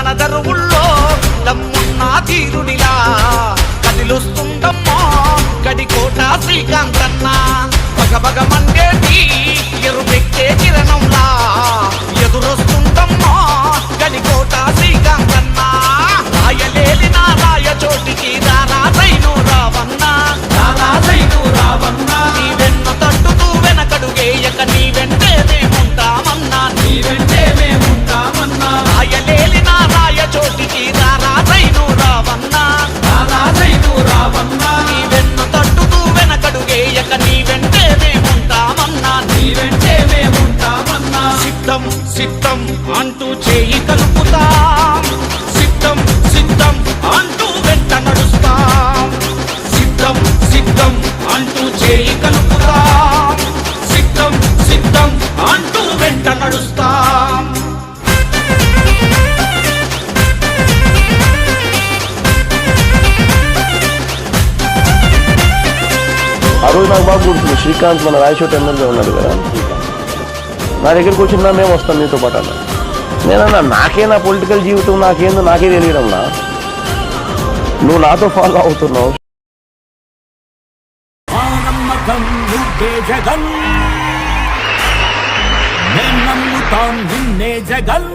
రణదరువుల్లో దమ్మున్న తీరుడిలా కదిలొస్తుందమ్మా గడికోట శ్రీకాంతన్న బగబగ మండేటి ఎరుపెక్కే కిరణంలా ఎదురొస్తుందమ్మా గడికోట శ్రీకాంతన్న రాయలేలి నా రాయ చోటికి రారాజైను రావన్నా నీ వెన్న తట్టుతూ వెనకడుగేయక నీ వెంటే మేముంటామన్నా రాయలేలి నా రాయ చోటికి రారాజైను రావన్నా నీ వెన్న తట్టుతూ వెనకడుగేయక నీ వెంటే మేముంటామన్నా సిద్ధం సిద్ధం అంటూ చేయి కలుపుతాం సిద్ధం సిద్ధం అంటూ వెంట నడుస్తాం సిద్ధం సిద్ధం అంటూ చేయి కలుపుతాం సిద్ధం సిద్ధం అంటూ వెంట నడుస్తాం ఆ రోజు నాకు బాగా గుర్తుంది. శ్రీకాంత్ మన రాయచోట ఎమ్మెల్యే ఉన్నాడు కదా, నా దగ్గరికి వచ్చినా మేము వస్తాం నీతో పాటు అన్న. నేనన్నా నాకే నా పొలిటికల్ జీవితం నాకేందో నాకే తెలియడంలా, నువ్వు నాతో ఫాలో అవుతున్నావు. జగన్